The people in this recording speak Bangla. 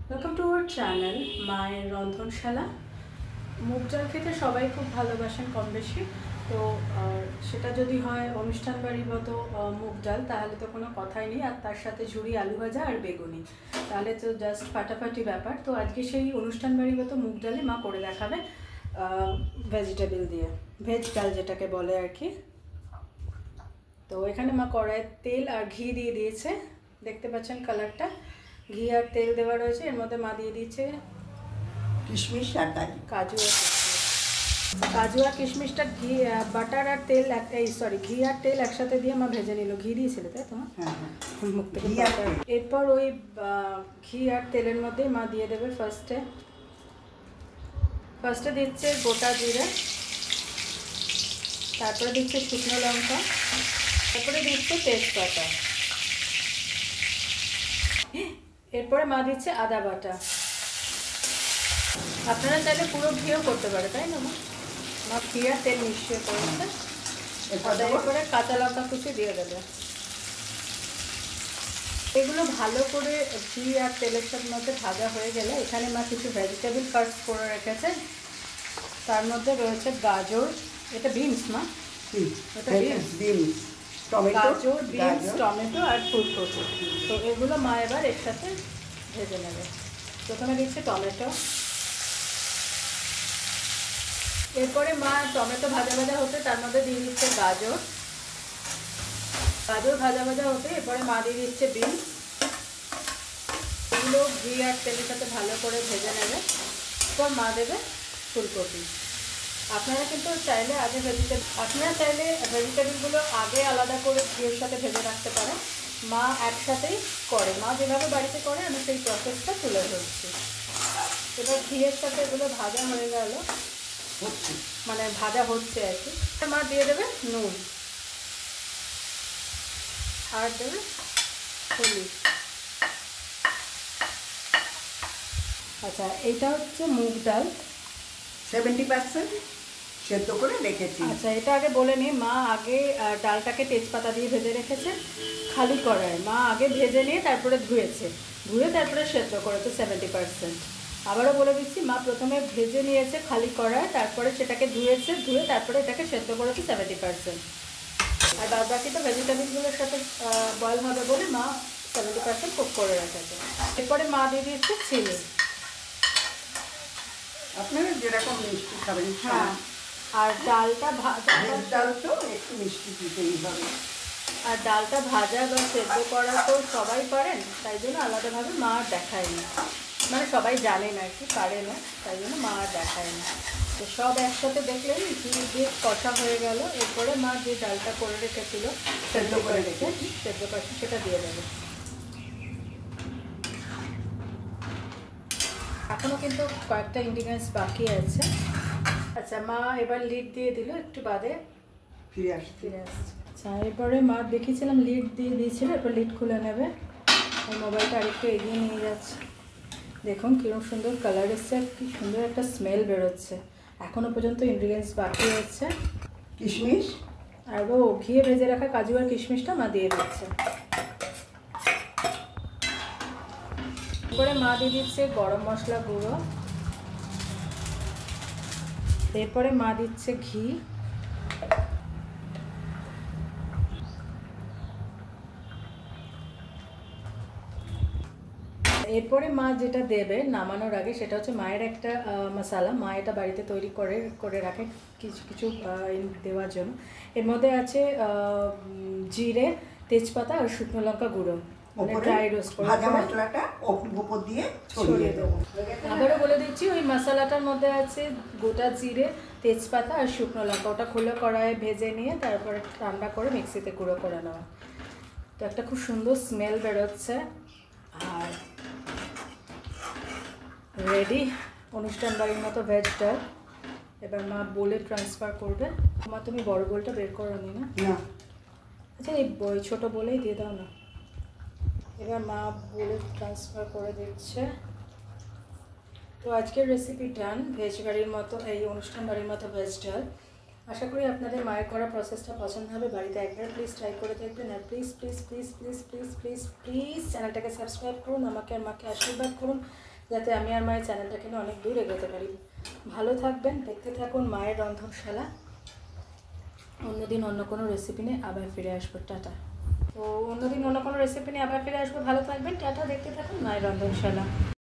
ওয়েলকাম টু আওয়ার চ্যানেল মায়ের রন্ধনশালা। মুগ ডাল খেতে সবাই খুব ভালোবাসেন কম বেশি। তো সেটা যদি হয় অনুষ্ঠান বাড়ির মতো মুগ ডাল, তাহলে তো কোনো কথাই নেই। আর তার সাথে ঝুরি আলু ভাজা আর বেগুনি, তাহলে তো জাস্ট ফাটাফাটি ব্যাপার। তো আজকে সেই অনুষ্ঠান বাড়ির মতো মুগ ডালে মা করে দেখাবে ভেজিটেবল দিয়ে, ভেজ ডাল যেটাকে বলে আর কি। তো এখানে মা কড়াইয়ে তেল আর ঘি দিয়ে দিয়েছে, দেখতে পাচ্ছেন কালারটা। ঘি আর তেল দেওয়া রয়েছে, এর মধ্যে মা দিয়ে দিচ্ছে কিশমিশ আর কাজু আর কাজু আর কিশমিশটা ঘি বাটার আর তেল ঘি আর তেল একসাথে দিয়ে মা ভেজে নিল। ঘি দিয়েছিল তাই তোমার মুখ থেকে বাটার। এরপর ওই ঘি আর তেলের মধ্যে মা দিয়ে দেবে ফার্স্টে দিচ্ছে গোটা জিরে, তারপরে দিচ্ছে শুকনো লঙ্কা, তারপরে দিচ্ছে তেজপাতা, এরপরে মা দিচ্ছে আদা বাটা। আপনারা চাইলে পুরো ঘিও করতে পারে, তাই না? মা ঘি আর তেল মিশিয়ে করেছে। এরপরে কাঁচা লঙ্কা কুচি দিয়ে দেবে। এগুলো ভালো করে ঘি আর তেলের সাথে মধ্যে ভাজা হয়ে গেলে এখানে মা কিছু ভেজিটেবল কাটস করে রেখেছে। তার মধ্যে রয়েছে গাজর, এটা বিনস মা, এটা বিনস, গাজর, বিনস, টমেটো আর ফুলকপি। তো এগুলো মা এবার এর সাথে ভেজে নেবে। প্রথমে দিচ্ছে টমেটো, এরপরে মা টমেটো ভাজা ভাজা হতে তার মধ্যে দিয়ে দিচ্ছে গাজর ভাজা ভাজা হতে এরপরে মা দিয়ে দিচ্ছে বিনস। এগুলো ঘি আর তেলের সাথে ভালো করে ভেজে নেবে। এরপর মা দেবে ফুলকপি। আপনারা চাইলে ভেজিটেবলগুলো আগে আলাদা করে ঘিয়ের সাথে ভেজে রাখতে পারেন। মা একসাথেই করে, মা যেভাবে বাড়িতে করে আমি সেই প্রসেসটা তুলে ধরছি। এবার ঘিয়ের সাথে এগুলো ভাজা হয়ে গেল, মানে ভাজা হচ্ছে আর কি। মা দিয়ে দেবে নুন আর দেবে হলুদ। আচ্ছা, এইটা হচ্ছে মুগ ডাল 70% সেদ্ধ করে রেখেছি। আচ্ছা, এটা আগে বলে নিই, মা আগে ডালটাকে তেজপাতা দিয়ে ভেজে রেখেছে খালি কড়াইয়ে। মা আগে ভেজে নিয়ে তারপরে ধুয়ে তারপরে সেদ্ধ করেছে 70%। আবারও বলে দিচ্ছি, মা প্রথমে ভেজে নিয়েছে খালি কড়াই, তারপরে সেটাকে ধুয়ে তারপরে এটাকে সেদ্ধ করেছে 70%। আর বাদ বাকি তো ভেজিটেবলগুলোর সাথে বয়েল হবে বলে মা 70% কুক করে রেখেছে। এরপরে মা দিয়ে দিচ্ছে চিনি। আপনারা যেরকম মিষ্টি খাবেন। হ্যাঁ, আর ডালটা ডাল তো একটু মিষ্টি দিতেই হবে। আর ডালটা ভাজা বা সেদ্ধ করা তো সবাই পারেন, তাই জন্য আলাদাভাবে মা আর দেখায়নি, মানে সবাই জানে না আর কি, পারে না, তাই জন্য মা আর দেখায়নি। তো সব একসাথে দেখলেন ঘি দিয়ে কষা হয়ে গেল। এরপরে মা যে ডালটা করে রেখেছিল সেদ্ধ করে সেটা দিয়ে দেবে। এখনও কিন্তু কয়েকটা ইনগ্রিডিয়েন্টস বাকি আছে। আচ্ছা, মা এবার লিড দিয়ে দিল, একটু বাদে ফিরে আসছে। আচ্ছা, এরপরে মা দেখেছিলাম লিড দিয়ে দিয়েছিল, এরপর লিড খুলে নেবে। আর মোবাইলটা আরেকটু এগিয়ে নিয়ে যাচ্ছে। দেখুন কীরকম সুন্দর কালার এসছে, কি সুন্দর একটা স্মেল বেরোচ্ছে। এখনও পর্যন্ত ইনগ্রিডিয়েন্টস বাকি আছে। কিশমিশ আর ঘিয়ে ভেজে রাখা কাজু আর কিশমিশটা মা দিয়ে দিচ্ছে। এরপরে মা দিয়ে দিচ্ছে গরম মশলা গুঁড়ো, এরপরে মা দিচ্ছে ঘি, এরপরে মা যেটা দেবে নামানোর আগে সেটা হচ্ছে মায়ের একটা মশলা। মা এটা বাড়িতে তৈরি করে রাখে কিছু কিছু দেওয়ার জন্য। এর মধ্যে আছে জিরে, তেজপাতা আর শুকনো লঙ্কা গুঁড়ো, মানে ড্রাই রোস্ট করে ভাজা মশলাটা উপর দিয়ে ছড়িয়ে দেবো। আবারও বলে দিচ্ছি, ওই মশলাটার মধ্যে আছে গোটা জিরে, তেজপাতা আর শুকনো লঙ্কা। ওটা খুলে কড়াইয়ে ভেজে নিয়ে তারপরে ঠান্ডা করে মিক্সিতে গুঁড়ো করে নেওয়া। তো একটা খুব সুন্দর স্মেল বেরোচ্ছে। আর রেডি অনুষ্ঠান বাড়ির মতো ভেজ ডাল। এবার মা বোলে ট্রান্সফার করবে। মা তুমি বড় বোলটা বের করো নি না? আচ্ছা, এই ছোটো বলেই দিয়ে দাও না। এবার মা বোলে ট্রান্সফার করে দিচ্ছে। তো আজকের রেসিপি ডান, ভেজ বাড়ির মতো, এই অনুষ্ঠান বাড়ির মতো ভেজ ডাল। আশা করি আপনাদের মায়ের করা প্রসেসটা পছন্দ হবে। বাড়িতে একবার প্লিজ ট্রাই করে দেখবেন। আর please please please please please please please চ্যানেলটাকে সাবস্ক্রাইব করুন, আমাকে আর মাকে আশীর্বাদ করুন যাতে আমি আর মায়ের চ্যানেলটাকে নিয়ে অনেক দূর এগোতে পারি। ভালো থাকবেন, দেখতে থাকুন মায়ের রন্ধনশালা। অন্যদিন অন্য কোনো রেসিপি নিয়ে আবার ফিরে আসবো। টাটা। তো অন্যদিন অন্য কোনো রেসিপি নিয়ে আবার ফিরে আসবো। ভালো থাকবেন, টাটা। দেখতে থাকুন মায়ের রন্ধনশালা।